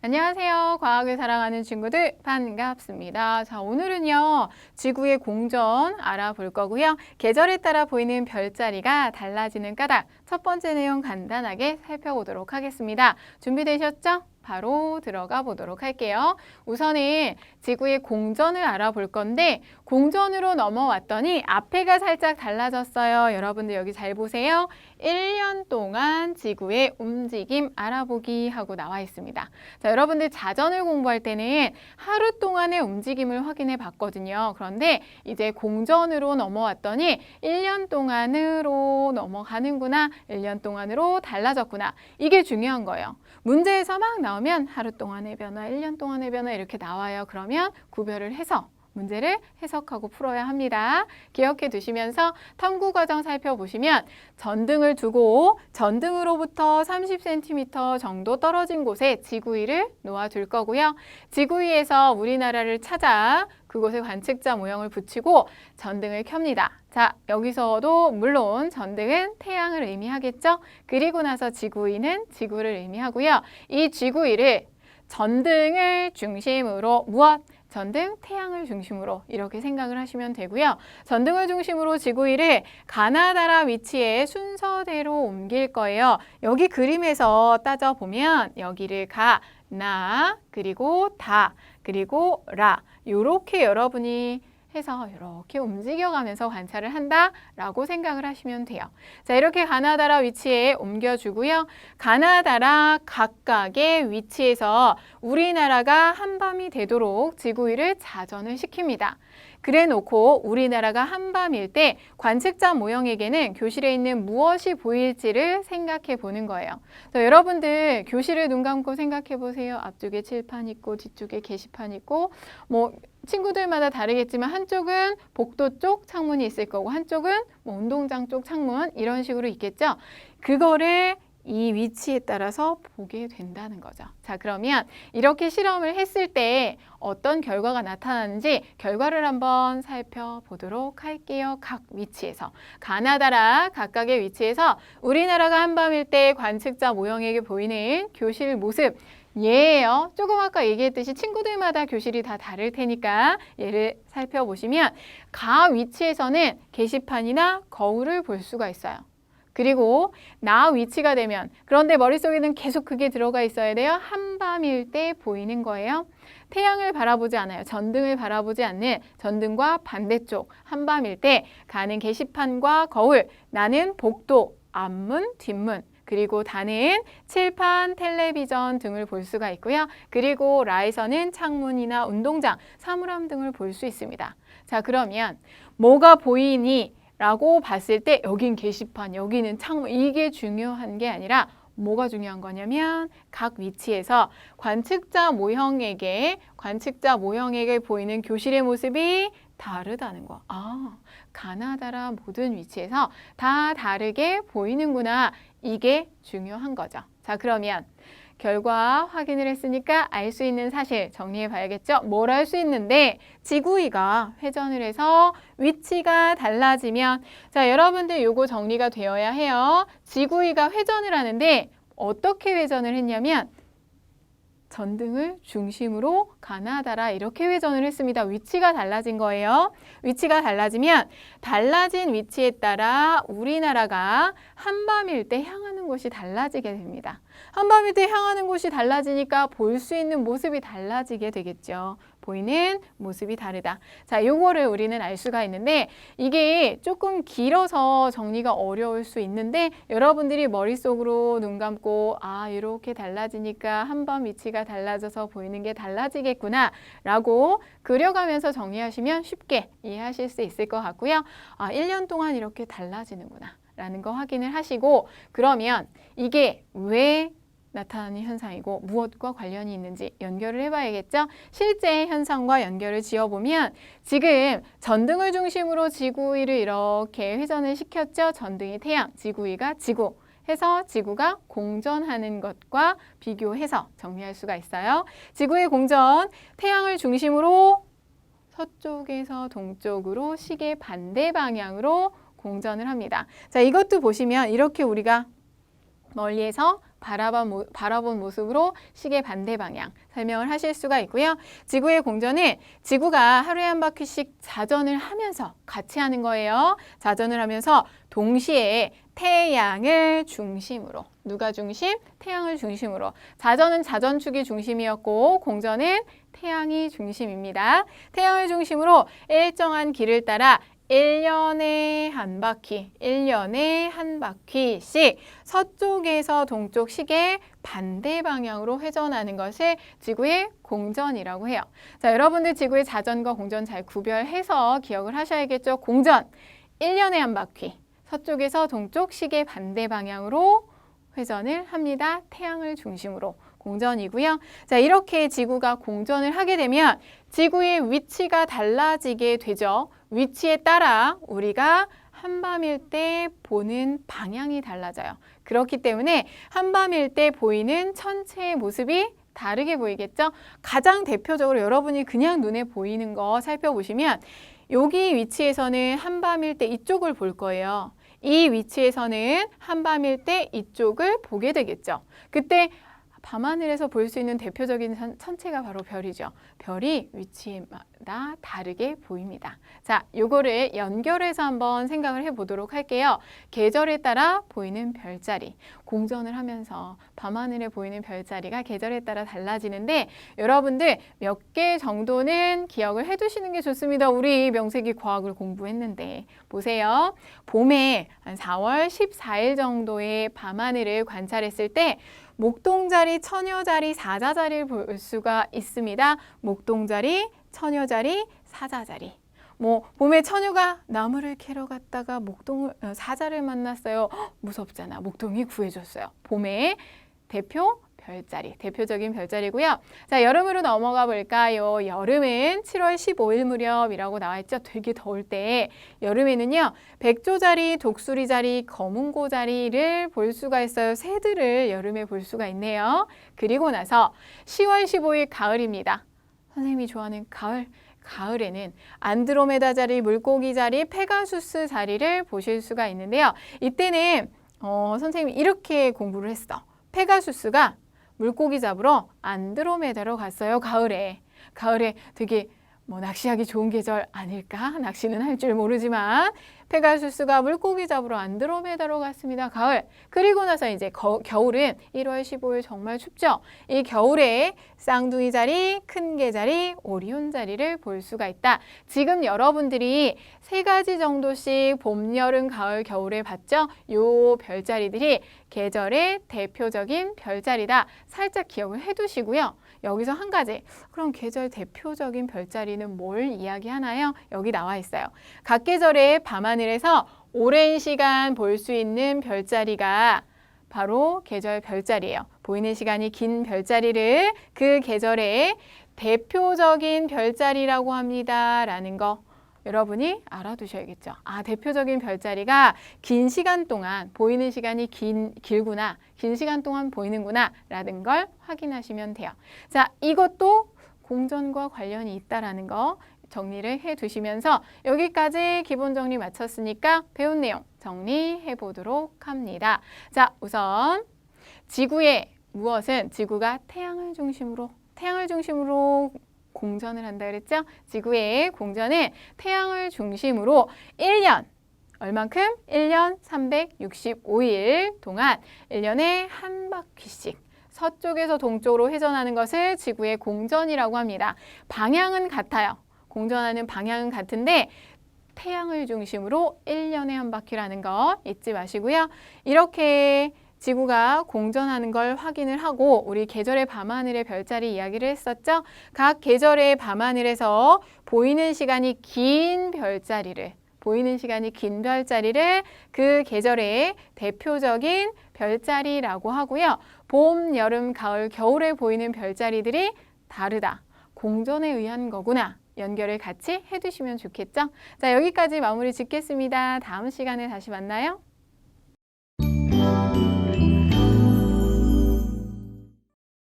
안녕하세요. 과학을 사랑하는 친구들 반갑습니다. 자, 오늘은요. 지구의 공전 알아볼 거고요. 계절에 따라 보이는 별자리가 달라지는 까닭 첫 번째 내용 간단하게 살펴보도록 하겠습니다. 준비되셨죠? 바로 들어가 보도록 할게요. 우선은 지구의 공전을 알아볼 건데 공전으로 넘어왔더니 앞에가 살짝 달라졌어요. 여러분들 여기 잘 보세요. 1년 동안 지구의 움직임 알아보기 하고 나와 있습니다. 자, 여러분들 자전을 공부할 때는 하루 동안의 움직임을 확인해 봤거든요. 그런데 이제 공전으로 넘어왔더니 1년 동안으로 넘어가는구나. 1년 동안으로 달라졌구나. 이게 중요한 거예요. 문제에서 막 나오면 하루 동안의 변화, 1년 동안의 변화 이렇게 나와요. 그러면 구별을 해서 문제를 해석하고 풀어야 합니다. 기억해 두시면서 탐구 과정 살펴보시면 전등을 두고 전등으로부터 30cm 정도 떨어진 곳에 지구위를 놓아둘 거고요. 지구위에서 우리나라를 찾아 그곳에 관측자 모형을 붙이고 전등을 켭니다. 자, 여기서도 물론 전등은 태양을 의미하겠죠? 그리고 나서 지구위는 지구를 의미하고요. 이 지구위를 전등을 중심으로 무엇? 전등, 태양을 중심으로 이렇게 생각을 하시면 되고요. 전등을 중심으로 지구위를 가나다라 위치에 순서대로 옮길 거예요. 여기 그림에서 따져보면 여기를 가, 나, 그리고 다, 그리고 라 이렇게 여러분이 해서 이렇게 움직여가면서 관찰을 한다라고 생각을 하시면 돼요. 자, 이렇게 가나다라 위치에 옮겨주고요. 가나다라 각각의 위치에서 우리나라가 한밤이 되도록 지구위를 자전을 시킵니다. 그래 놓고 우리나라가 한밤일 때 관측자 모형에게는 교실에 있는 무엇이 보일지를 생각해 보는 거예요. 자, 여러분들 교실을 눈 감고 생각해 보세요. 앞쪽에 칠판 있고 뒤쪽에 게시판 있고 뭐 친구들마다 다르겠지만 한쪽은 복도 쪽 창문이 있을 거고 한쪽은 뭐 운동장 쪽 창문 이런 식으로 있겠죠. 그거를 이 위치에 따라서 보게 된다는 거죠. 자, 그러면 이렇게 실험을 했을 때 어떤 결과가 나타나는지 결과를 한번 살펴보도록 할게요. 각 위치에서. 가나다라 각각의 위치에서 우리나라가 한밤일 때 관측자 모형에게 보이는 교실 모습 얘예요. 조금 아까 얘기했듯이 친구들마다 교실이 다 다를 테니까 얘를 살펴보시면 가 위치에서는 게시판이나 거울을 볼 수가 있어요. 그리고 나 위치가 되면 그런데 머릿속에는 계속 그게 들어가 있어야 돼요. 한밤일 때 보이는 거예요. 태양을 바라보지 않아요. 전등을 바라보지 않는 전등과 반대쪽 한밤일 때 가는 게시판과 거울, 나는 복도, 앞문, 뒷문 그리고 다는 칠판, 텔레비전 등을 볼 수가 있고요. 그리고 라에서는 창문이나 운동장, 사물함 등을 볼 수 있습니다. 자, 그러면 뭐가 보이니? 라고 봤을 때 여긴 게시판, 여기는 창문 이게 중요한 게 아니라 뭐가 중요한 거냐면 각 위치에서 관측자 모형에게 보이는 교실의 모습이 다르다는 거. 아, 가나다라 모든 위치에서 다 다르게 보이는구나. 이게 중요한 거죠. 자, 그러면 결과 확인을 했으니까 알 수 있는 사실 정리해 봐야겠죠? 뭘 알 수 있는데 지구위가 회전을 해서 위치가 달라지면 자, 여러분들 요거 정리가 되어야 해요. 지구위가 회전을 하는데 어떻게 회전을 했냐면 전등을 중심으로 가나다라 이렇게 회전을 했습니다. 위치가 달라진 거예요. 위치가 달라지면 달라진 위치에 따라 우리나라가 한밤일 때 향하는 곳이 달라지게 됩니다. 한밤일 때 향하는 곳이 달라지니까 볼 수 있는 모습이 달라지게 되겠죠. 보이는 모습이 다르다. 자, 요거를 우리는 알 수가 있는데 이게 조금 길어서 정리가 어려울 수 있는데 여러분들이 머릿속으로 눈 감고 아, 이렇게 달라지니까 한밤 위치가 달라져서 보이는 게 달라지겠구나 라고 그려가면서 정리하시면 쉽게 이해하실 수 있을 것 같고요. 아, 1년 동안 이렇게 달라지는구나 라는 거 확인을 하시고 그러면 이게 왜 나타나는 현상이고 무엇과 관련이 있는지 연결을 해봐야겠죠? 실제 현상과 연결을 지어보면 지금 전등을 중심으로 지구위를 이렇게 회전을 시켰죠? 전등이 태양, 지구위가 지구 해서 지구가 공전하는 것과 비교해서 정리할 수가 있어요. 지구의 공전, 태양을 중심으로 서쪽에서 동쪽으로 시계 반대 방향으로 공전을 합니다. 자, 이것도 보시면 이렇게 우리가 멀리에서 바라본 모습으로 시계 반대 방향 설명을 하실 수가 있고요. 지구의 공전은 지구가 하루에 한 바퀴씩 자전을 하면서 같이 하는 거예요. 자전을 하면서 동시에 태양을 중심으로, 누가 중심? 태양을 중심으로. 자전은 자전축이 중심이었고 공전은 태양이 중심입니다. 태양을 중심으로 일정한 길을 따라 1년에 한 바퀴씩 서쪽에서 동쪽 시계 반대 방향으로 회전하는 것을 지구의 공전이라고 해요. 자, 여러분들 지구의 자전과 공전 잘 구별해서 기억을 하셔야겠죠. 공전, 1년에 한 바퀴, 서쪽에서 동쪽 시계 반대 방향으로 회전을 합니다. 태양을 중심으로. 공전이고요. 자, 이렇게 지구가 공전을 하게 되면 지구의 위치가 달라지게 되죠. 위치에 따라 우리가 한밤일 때 보는 방향이 달라져요. 그렇기 때문에 한밤일 때 보이는 천체의 모습이 다르게 보이겠죠? 가장 대표적으로 여러분이 그냥 눈에 보이는 거 살펴보시면 여기 위치에서는 한밤일 때 이쪽을 볼 거예요. 이 위치에서는 한밤일 때 이쪽을 보게 되겠죠. 그때 밤하늘에서 볼 수 있는 대표적인 천체가 바로 별이죠. 별이 위치마다 다르게 보입니다. 자, 요거를 연결해서 한번 생각을 해보도록 할게요. 계절에 따라 보이는 별자리, 공전을 하면서 밤하늘에 보이는 별자리가 계절에 따라 달라지는데 여러분들 몇 개 정도는 기억을 해두시는 게 좋습니다. 우리 명세기 과학을 공부했는데 보세요. 봄에 한 4월 14일 정도의 밤하늘을 관찰했을 때 목동자리, 처녀자리, 사자자리를 볼 수가 있습니다. 목동자리, 처녀자리, 사자자리. 봄에 처녀가 나무를 캐러 갔다가 사자를 만났어요. 무섭잖아. 목동이 구해줬어요. 봄의 대표적인 별자리고요. 자, 여름으로 넘어가 볼까요? 여름은 7월 15일 무렵이라고 나와 있죠. 되게 더울 때 여름에는요. 백조자리, 독수리자리, 검은고자리를 볼 수가 있어요. 새들을 여름에 볼 수가 있네요. 그리고 나서 10월 15일 가을입니다. 선생님이 좋아하는 가을에는 안드로메다 자리, 물고기 자리, 페가수스 자리를 보실 수가 있는데요. 이때는 선생님이 이렇게 공부를 했어. 페가수스가 물고기 잡으러 안드로메다로 갔어요. 가을에 되게 낚시하기 좋은 계절 아닐까? 낚시는 할 줄 모르지만 페가수스가 물고기 잡으러 안드로메다로 갔습니다. 가을. 그리고 나서 이제 겨울은 1월 15일 정말 춥죠. 이 겨울에 쌍둥이 자리, 큰 개 자리, 오리온 자리를 볼 수가 있다. 지금 여러분들이 3가지 정도씩 봄, 여름, 가을, 겨울에 봤죠? 요 별자리들이 계절의 대표적인 별자리다. 살짝 기억을 해두시고요. 여기서 한 가지, 그럼 계절 대표적인 별자리는 뭘 이야기하나요? 여기 나와 있어요. 각 계절의 밤하늘에서 오랜 시간 볼 수 있는 별자리가 바로 계절 별자리예요. 보이는 시간이 긴 별자리를 그 계절의 대표적인 별자리라고 합니다. 라는 거 여러분이 알아두셔야겠죠. 대표적인 별자리가 긴 시간 동안 보이는 시간이 길구나. 긴 시간 동안 보이는구나. 라는 걸 확인하시면 돼요. 자, 이것도 공전과 관련이 있다라는 거 정리를 해두시면서 여기까지 기본 정리 마쳤으니까 배운 내용 정리해 보도록 합니다. 자, 우선 지구의 무엇은 지구가 태양을 중심으로 공전을 한다 그랬죠? 지구의 공전은 태양을 중심으로 1년, 얼만큼? 1년 365일 동안 1년에 한 바퀴씩 서쪽에서 동쪽으로 회전하는 것을 지구의 공전이라고 합니다. 방향은 같아요. 공전하는 방향은 같은데 태양을 중심으로 1년에 한 바퀴라는 거 잊지 마시고요. 이렇게 지구가 공전하는 걸 확인을 하고 우리 계절의 밤하늘의 별자리 이야기를 했었죠. 각 계절의 밤하늘에서 보이는 시간이 긴 별자리를 그 계절의 대표적인 별자리라고 하고요. 봄, 여름, 가을, 겨울에 보이는 별자리들이 다르다. 공전에 의한 거구나. 연결을 같이 해두시면 좋겠죠. 자, 여기까지 마무리 짓겠습니다. 다음 시간에 다시 만나요.